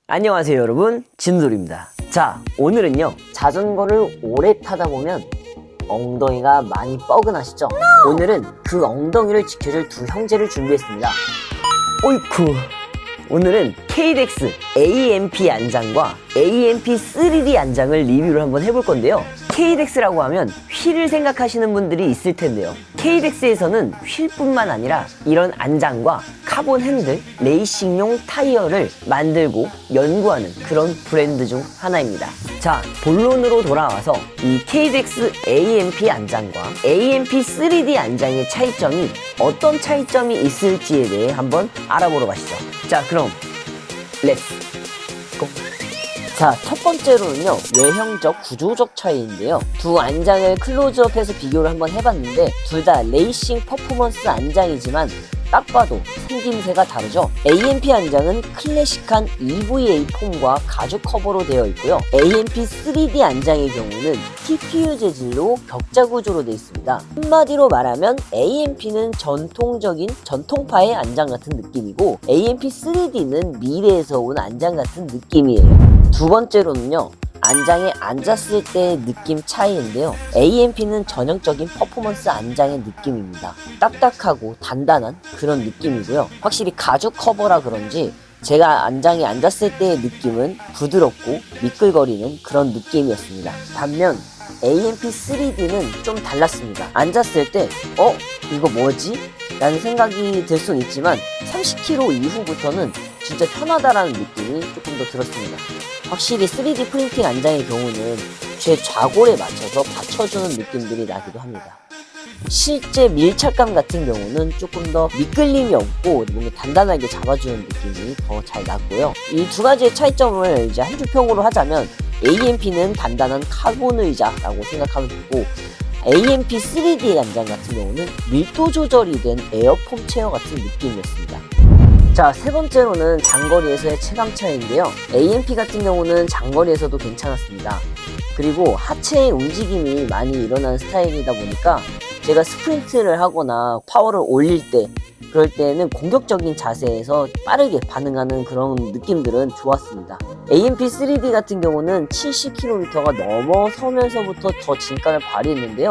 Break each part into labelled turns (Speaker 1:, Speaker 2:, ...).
Speaker 1: 안녕하세요 여러분, 진돌입니다. 자, 오늘은요 자전거를 오래 타다 보면 엉덩이가 많이 뻐근하시죠? 오늘은 그 엉덩이를 지켜줄 두 형제를 준비했습니다. 어이쿠, 오늘은 KDX AMP 안장과 AMP 3D 안장을 리뷰를 한번 해볼 건데요. KDX라고 하면 휠을 생각하시는 분들이 있을 텐데요. KDX에서는 휠뿐만 아니라 이런 안장과 카본 핸들, 레이싱용 타이어를 만들고 연구하는 그런 브랜드 중 하나입니다. 자, 본론으로 돌아와서 이 KDX AMP 안장과 AMP 3D 안장의 차이점이 어떤 차이점이 있을지에 대해 한번 알아보러 가시죠. 자, 그럼 렛츠 고! 자, 첫 번째로는요 외형적 구조적 차이인데요. 두 안장을 클로즈업해서 비교를 한번 해봤는데 둘 다 레이싱 퍼포먼스 안장이지만 딱 봐도 생김새가 다르죠. AMP 안장은 클래식한 EVA 폼과 가죽 커버로 되어 있고요. AMP 3D 안장의 경우는 TPU 재질로 격자 구조로 되어 있습니다. 한마디로 말하면 AMP는 전통적인 전통파의 안장 같은 느낌이고 AMP 3D는 미래에서 온 안장 같은 느낌이에요. 두 번째로는요, 안장에 앉았을 때의 느낌 차이인데요. AMP는 전형적인 퍼포먼스 안장의 느낌입니다. 딱딱하고 단단한 그런 느낌이고요. 확실히 가죽 커버라 그런지 제가 안장에 앉았을 때의 느낌은 부드럽고 미끌거리는 그런 느낌이었습니다. 반면 AMP 3D는 좀 달랐습니다. 앉았을 때 이거 뭐지? 라는 생각이 들 수는 있지만 30km 이후부터는 진짜 편하다라는 느낌이 조금 더 들었습니다. 확실히 3D 프린팅 안장의 경우는 제 좌골에 맞춰서 받쳐주는 느낌들이 나기도 합니다. 실제 밀착감 같은 경우는 조금 더 미끌림이 없고 뭔가 단단하게 잡아주는 느낌이 더 잘 났고요. 이 두 가지의 차이점을 이제 한 줄 평으로 하자면 AMP는 단단한 카본 의자라고 생각하면 되고 AMP 3D 안장 같은 경우는 밀도 조절이 된 에어폼 체어 같은 느낌이었습니다. 자, 세 번째로는 장거리에서의 체감 차이인데요. AMP 같은 경우는 장거리에서도 괜찮았습니다. 그리고 하체의 움직임이 많이 일어나는 스타일이다 보니까 제가 스프린트를 하거나 파워를 올릴 때 그럴 때는 공격적인 자세에서 빠르게 반응하는 그런 느낌들은 좋았습니다. AMP 3D 같은 경우는 70km가 넘어서면서부터 더 진가를 발휘했는데요.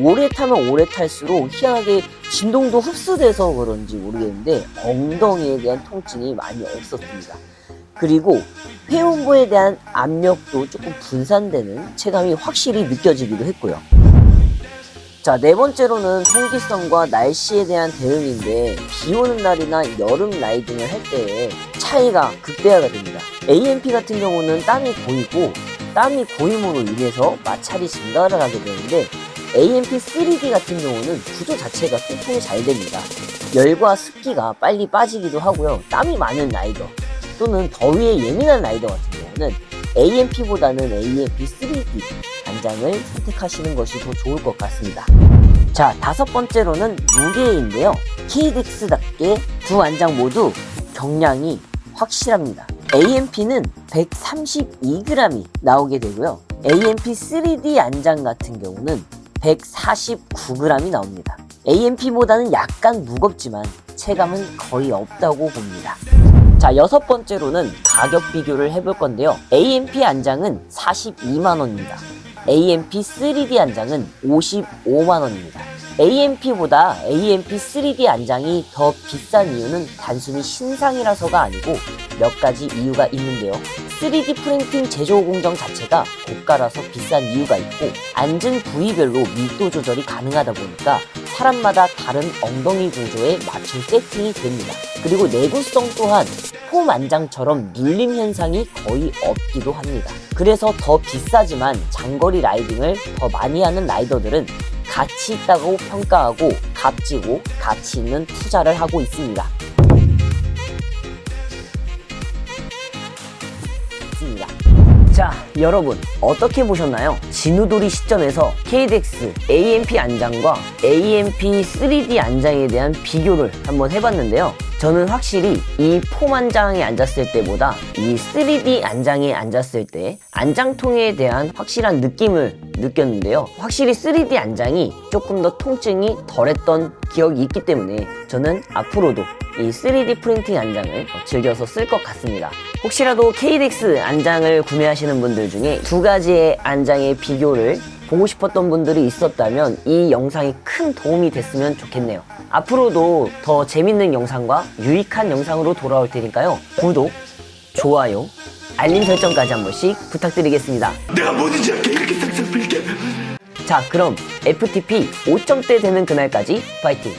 Speaker 1: 오래 타면 오래 탈수록 희한하게 진동도 흡수돼서 그런지 모르겠는데 엉덩이에 대한 통증이 많이 없었습니다. 그리고 회음부에 대한 압력도 조금 분산되는 체감이 확실히 느껴지기도 했고요. 자, 네 번째로는 통기성과 날씨에 대한 대응인데 비 오는 날이나 여름 라이딩을 할 때의 차이가 극대화가 됩니다. AMP 같은 경우는 땀이 고이고 땀이 고임으로 인해서 마찰이 증가를 하게 되는데 AMP 3D 같은 경우는 구조 자체가 소통이 잘 됩니다. 열과 습기가 빨리 빠지기도 하고요. 땀이 많은 라이더 또는 더위에 예민한 라이더 같은 경우는 AMP보다는 AMP 3D 안장을 선택하시는 것이 더 좋을 것 같습니다. 자, 다섯 번째로는 무게인데요. KDX답게 두 안장 모두 경량이 확실합니다. AMP는 132g이 나오게 되고요. AMP 3D 안장 같은 경우는 149g이 나옵니다. AMP보다는 약간 무겁지만 체감은 거의 없다고 봅니다. 자, 여섯 번째로는 가격 비교를 해볼 건데요. AMP 안장은 42만원입니다. AMP 3D 안장은 55만원입니다. AMP보다 AMP 3D 안장이 더 비싼 이유는 단순히 신상이라서가 아니고 몇 가지 이유가 있는데요. 3D 프린팅 제조 공정 자체가 고가라서 비싼 이유가 있고 앉은 부위별로 밀도 조절이 가능하다 보니까 사람마다 다른 엉덩이 구조에 맞춘 세팅이 됩니다. 그리고 내구성 또한 폼 안장처럼 눌림 현상이 거의 없기도 합니다. 그래서 더 비싸지만 장거리 라이딩을 더 많이 하는 라이더들은 가치 있다고 평가하고 값지고 가치 있는 투자를 하고 있습니다. 자, 여러분 어떻게 보셨나요? 진우돌이 시점에서 KDX AMP 안장과 AMP 3D 안장에 대한 비교를 한번 해봤는데요. 저는 확실히 이 폼 안장에 앉았을 때보다 이 3D 안장에 앉았을 때 안장통에 대한 확실한 느낌을 느꼈는데요. 확실히 3D 안장이 조금 더 통증이 덜했던 기억이 있기 때문에 저는 앞으로도 이 3D 프린팅 안장을 즐겨서 쓸 것 같습니다. 혹시라도 KDX 안장을 구매하시는 분들 중에 두 가지의 안장의 비교를 보고 싶었던 분들이 있었다면 이 영상이 큰 도움이 됐으면 좋겠네요. 앞으로도 더 재밌는 영상과 유익한 영상으로 돌아올 테니까요. 구독, 좋아요, 알림 설정까지 한 번씩 부탁드리겠습니다.
Speaker 2: 내가 뭐든지 할게. 이렇게 싹싹 빌게.
Speaker 1: 자, 그럼 FTP 5점대 되는 그날까지 파이팅!